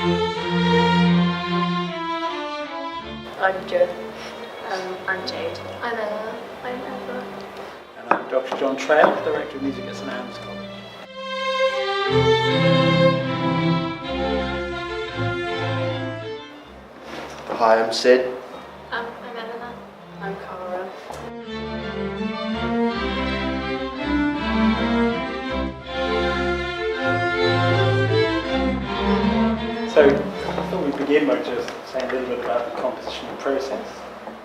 I'm Jo. I'm Jade. I'm Ella. I'm Emma. And I'm Dr. John Traill, Director of Music at St Anne's College. Hi, I'm Sid. I'm Eleanor. I'm Cara. So I thought we'd begin by just saying a little bit about the compositional process.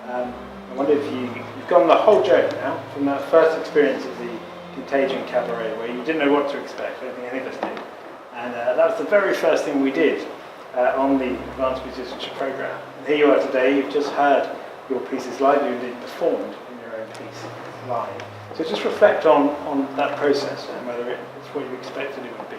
I wonder if you've gone the whole journey now, from that first experience of the Contagion Cabaret, where you didn't know what to expect, I don't think any of us did. And that was the very first thing we did on the Advanced Musicianship programme. And here you are today, you've just heard your pieces live, you indeed performed in your own piece live. So just reflect on that process and whether it's what you expected it would be.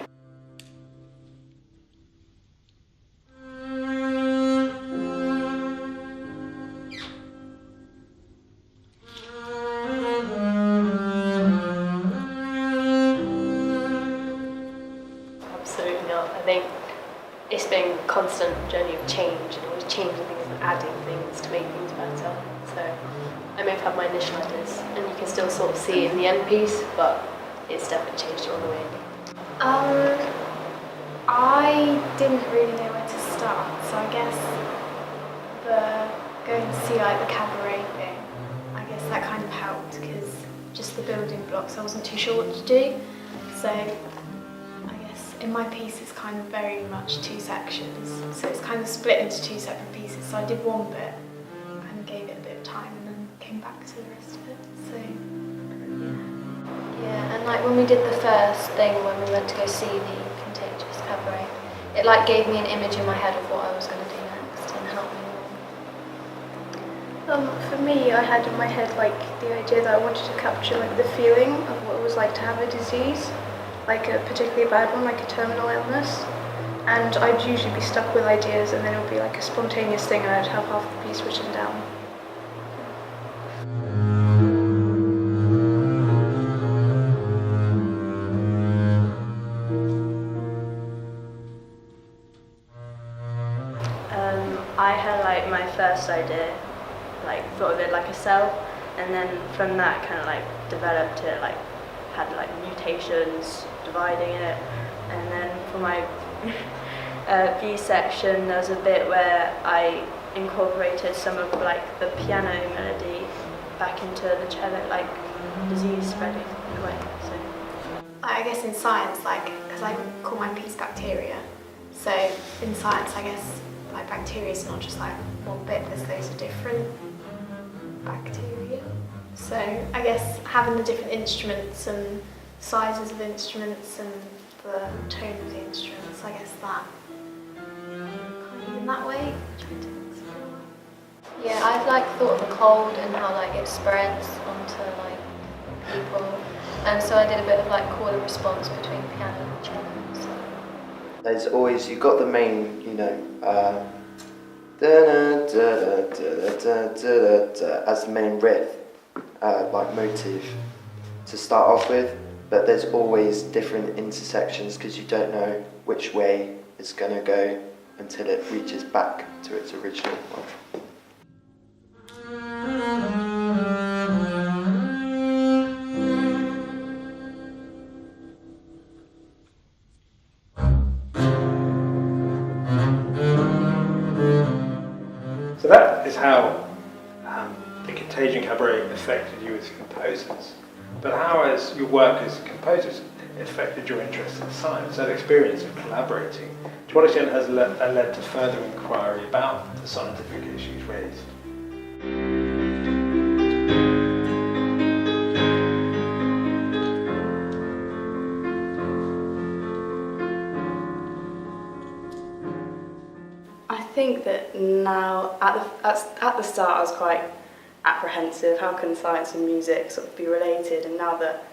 Absolutely not. I think it's been a constant journey of change and always changing things and adding things to make things better. So I may have had my initial ideas and you can still sort of see it in the end piece, but it's definitely changed along the way. I didn't really know where to start, so I guess going to see like the cabaret thing, I guess that kind of helped because just the building blocks, I wasn't too sure what to do. So I guess in my piece it's kind of very much two sections, so it's kind of split into two separate pieces. So I did one bit, kind of gave it a bit of time and then came back to the rest of it. So Yeah, and like when we did the first thing, when we went to go see the Contagion Cabaret, it like gave me an image in my head of what I was going to do next and helped me along. For me, I had in my head like the idea that I wanted to capture like the feeling of what it was like to have a disease, like a particularly bad one, like a terminal illness. And I'd usually be stuck with ideas and then it would be like a spontaneous thing and I'd have half the piece written down. I had like my first idea, like thought of it like a cell, and then from that kind of like developed it, like had like mutations dividing it, and then for my B section there was a bit where I incorporated some of like the piano melody back into the cello, like disease spreading in a way. So I guess in science, like, because I call my piece bacteria, so in science I guess like bacteria is not just like one bit, there's loads of different bacteria. So I guess having the different instruments and sizes of instruments and the tone of the instruments, I guess that kind of in that way, trying to explore. Yeah, I've like thought of the cold and how like it spreads onto like people, and so I did a bit of like call and response between piano and cello. So. There's always, you've got the main, as the main riff, like motive to start off with, but there's always different intersections because you don't know which way it's going to go until it reaches back to its original one. So that is how the Contagion Cabaret affected you as composers. But how has your work as composers affected your interest in science, that experience of collaborating? To what extent has that led to further inquiry about the scientific issues raised? I think that now, at the start I was quite apprehensive, how can science and music sort of be related, and now that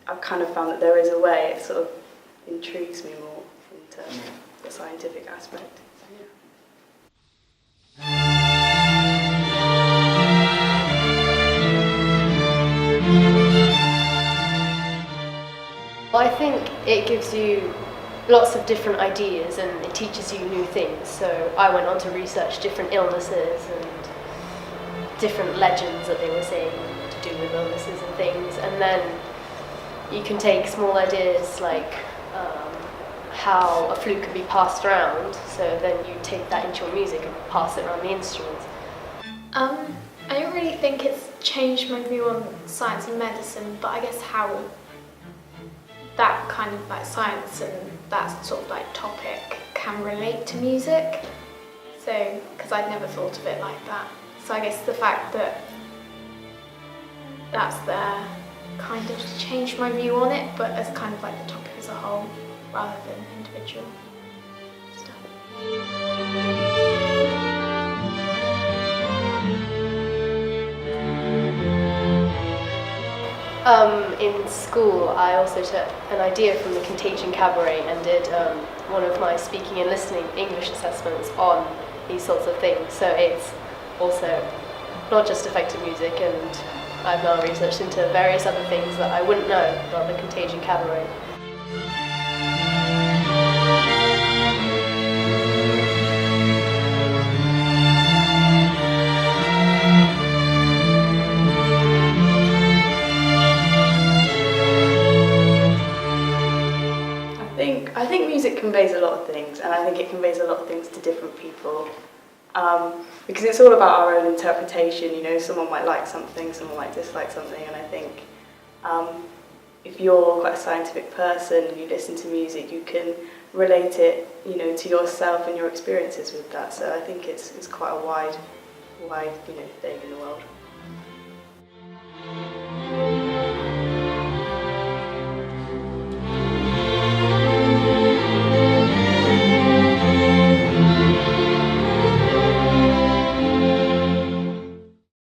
I've kind of found that there is a way, it sort of intrigues me more into the scientific aspect. So, yeah. Well, I think it gives you lots of different ideas, and it teaches you new things. So I went on to research different illnesses and different legends that they were saying to do with illnesses and things, and then you can take small ideas like how a flute can be passed around, so then you take that into your music and pass it around the instruments. I don't really think it's changed my view on science and medicine, but I guess how that kind of like science and that sort of like topic can relate to music. So, because I'd never thought of it like that. So I guess the fact that that's there kind of changed my view on it, but as kind of like the topic as a whole rather than individual stuff. In school, I also took an idea from the Contagion Cabaret and did one of my speaking and listening English assessments on these sorts of things. So it's also not just effective music, and I've now researched into various other things that I wouldn't know about the Contagion Cabaret. I think music conveys a lot of things, and I think it conveys a lot of things to different people. Because it's all about our own interpretation, you know, someone might like something, someone might dislike something, and I think if you're quite a scientific person and you listen to music, you can relate it, you know, to yourself and your experiences with that. So I think it's quite a wide, you know, thing in the world.